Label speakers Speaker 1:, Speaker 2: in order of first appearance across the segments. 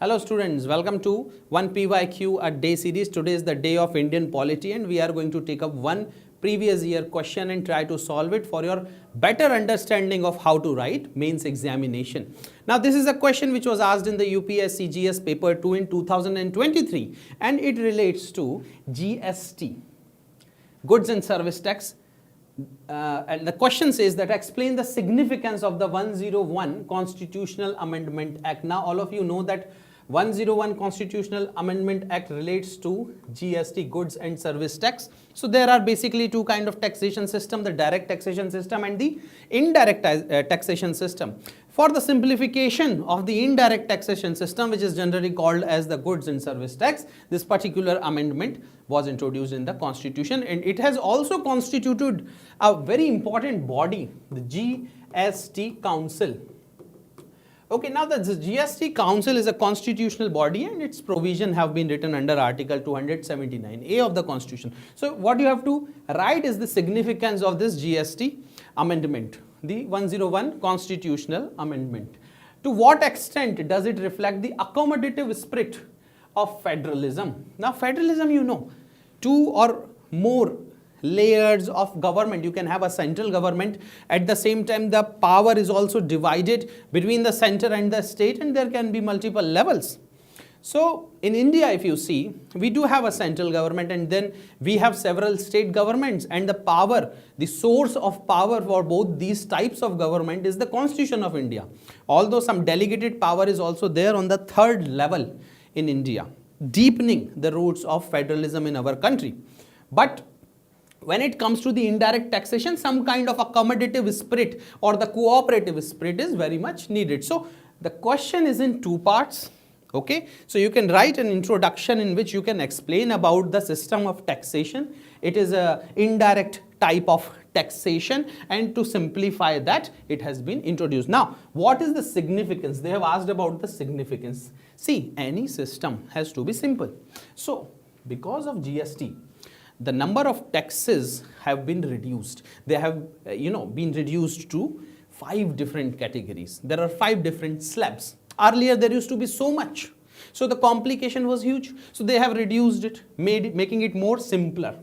Speaker 1: Hello students, welcome to one PYQ a day series. Today is the day of Indian polity and we are going to take up one previous year question and try to solve it for your better understanding of how to write mains examination. Now this is a question which was asked in the UPSC GS paper 2 in 2023 and it relates to GST, goods and service tax. And the question says that explain the significance of the 101 Constitutional Amendment Act. Now all of you know that 101 Constitutional Amendment Act relates to GST, goods and service tax. So there are basically two kind of taxation system, the direct taxation system and the indirect taxation system. For the simplification of the indirect taxation system, which is generally called as the goods and service tax, this particular amendment was introduced in the constitution and it has also constituted a very important body, the GST Council. Okay, now the GST Council is a constitutional body and its provision have been written under Article 279A of the Constitution. So what you have to write is the significance of this GST amendment, the 101 Constitutional Amendment. To what extent does it reflect the accommodative spirit of federalism? Now federalism, you know, two or more layers of government. You can have a central government. At the same time, the power is also divided between the center and the state and there can be multiple levels. So in India, if you see, we do have a central government and then we have several state governments, and the power, the source of power for both these types of government is the Constitution of India. Although some delegated power is also there on the third level in India, deepening the roots of federalism in our country. But when it comes to the indirect taxation, some kind of accommodative spirit or the cooperative spirit is very much needed. So the question is in two parts. Okay, so you can write an introduction in which you can explain about the system of taxation. It is a indirect type of taxation, and to simplify that, it has been introduced. Now, what is the significance? They have asked about the significance. See, any system has to be simple. So because of GST, the number of taxes have been reduced. They have, been reduced to 5 different categories. There are 5 different slabs. Earlier, there used to be so much. So the complication was huge. So they have reduced it, making it more simpler.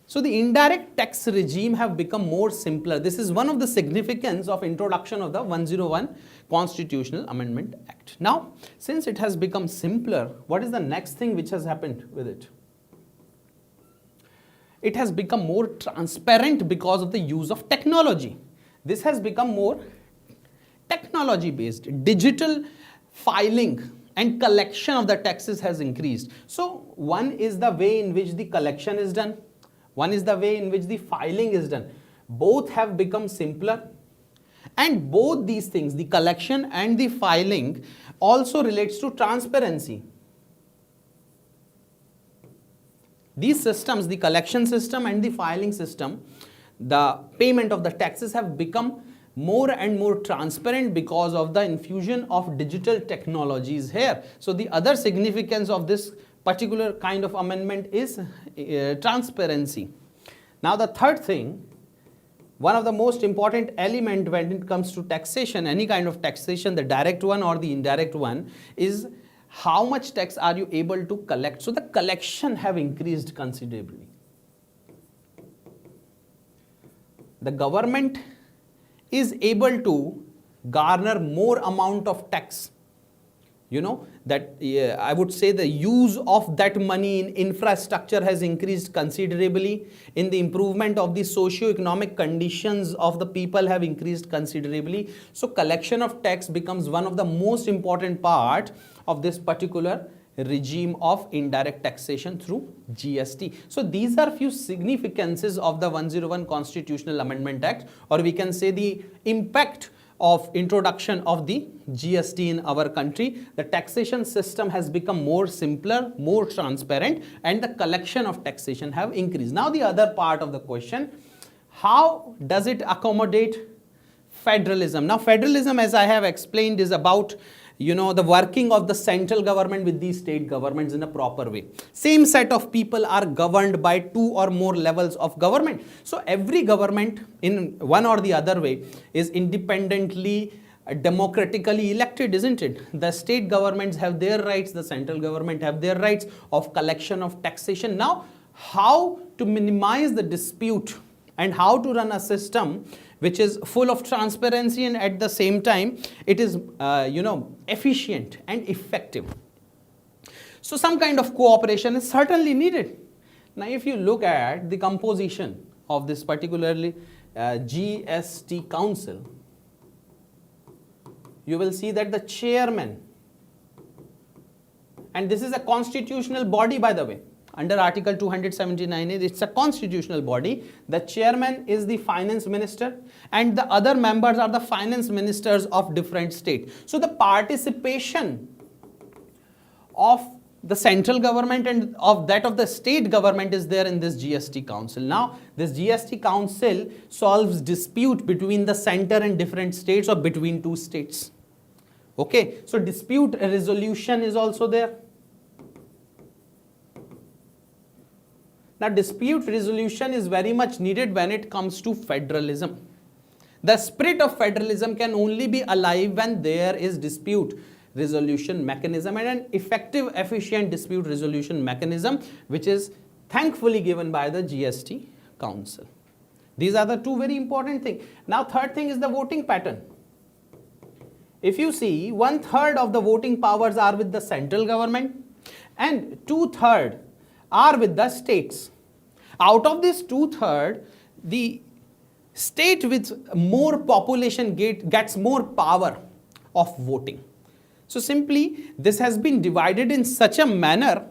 Speaker 1: So the indirect tax regime have become more simpler. This is one of the significance of introduction of the 101 Constitutional Amendment Act. Now, since it has become simpler, what is the next thing which has happened with it? It has become more transparent because of the use of technology. This has become more technology based. Digital filing and collection of the taxes has increased. So one is the way in which the collection is done. One is the way in which the filing is done. Both have become simpler. And both these things, the collection and the filing, also relates to transparency. These systems, the collection system and the filing system, the payment of the taxes have become more and more transparent because of the infusion of digital technologies here. So the other significance of this particular kind of amendment is transparency. Now the third thing, one of the most important element when it comes to taxation, any kind of taxation, the direct one or the indirect one, is how much tax are you able to collect. So the collection have increased considerably. The government is able to garner more amount of tax. I would say the use of that money in infrastructure has increased considerably. In the improvement of the socio-economic conditions of the people have increased considerably. So collection of tax becomes one of the most important part of this particular regime of indirect taxation through GST. So these are few significances of the 101 Constitutional Amendment Act, or we can say the impact of introduction of the GST in our country. The taxation system has become more simpler, more transparent, and the collection of taxation have increased. Now the other part of the question, how does it accommodate federalism? Now federalism, as I have explained, is about the working of the central government with these state governments in a proper way. Same set of people are governed by 2 or more levels of government. So every government in one or the other way is independently democratically elected, isn't it? The state governments have their rights, the central government have their rights of collection of taxation. Now, how to minimize the dispute and how to run a system which is full of transparency and at the same time it is efficient and effective. So some kind of cooperation is certainly needed. Now if you look at the composition of this particularly GST council, you will see that the chairman, and this is a constitutional body by the way, under Article 279A, it's a constitutional body. The chairman is the finance minister and the other members are the finance ministers of different states. So the participation of the central government and of that of the state government is there in this GST council. Now this GST council solves dispute between the center and different states or between two states. Okay, so dispute resolution is also there. Now dispute resolution is very much needed when it comes to federalism. The spirit of federalism can only be alive when there is dispute resolution mechanism and an effective, efficient dispute resolution mechanism, which is thankfully given by the GST council. These are the two very important things. Now third thing is the voting pattern. If you see, 1/3 of the voting powers are with the central government and 2/3 are with the states. Out of this 2/3, the state with more population gets more power of voting. So simply this has been divided in such a manner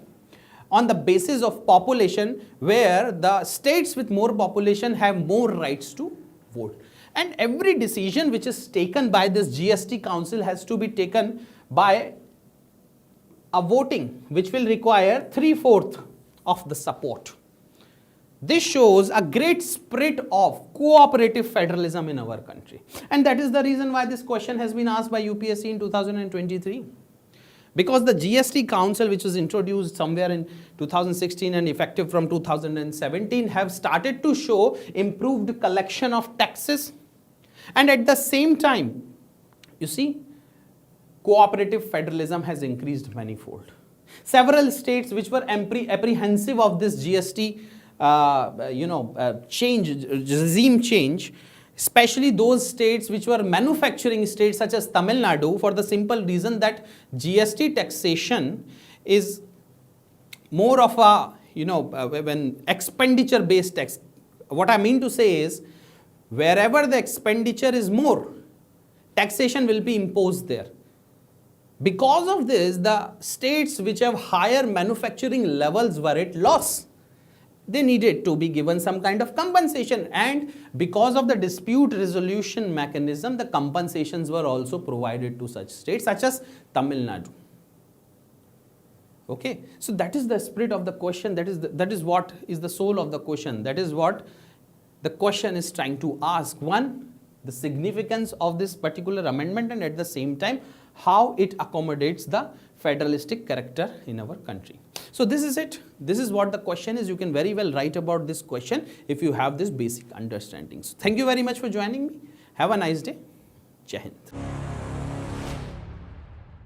Speaker 1: on the basis of population where the states with more population have more rights to vote. And every decision which is taken by this GST council has to be taken by a voting which will require 3/4 of the support. This shows a great spirit of cooperative federalism in our country. And that is the reason why this question has been asked by UPSC in 2023. Because the GST council, which was introduced somewhere in 2016 and effective from 2017, have started to show improved collection of taxes. And at the same time, you see, cooperative federalism has increased manifold. Several states which were apprehensive of this GST regime change, especially those states which were manufacturing states such as Tamil Nadu, for the simple reason that GST taxation is more of a when expenditure based tax. What I mean to say is, wherever the expenditure is more, taxation will be imposed there. Because of this, the states which have higher manufacturing levels were at loss. They needed to be given some kind of compensation, and because of the dispute resolution mechanism, the compensations were also provided to such states such as Tamil Nadu. Okay, so that is the spirit of the question. That is what is the soul of the question. That is what the question is trying to ask. One, the significance of this particular amendment, and at the same time, how it accommodates the federalistic character in our country. So this is it. This is what the question is. You can very well write about this question if you have this basic understanding. So thank you very much for joining me. Have a nice day. Jai Hind.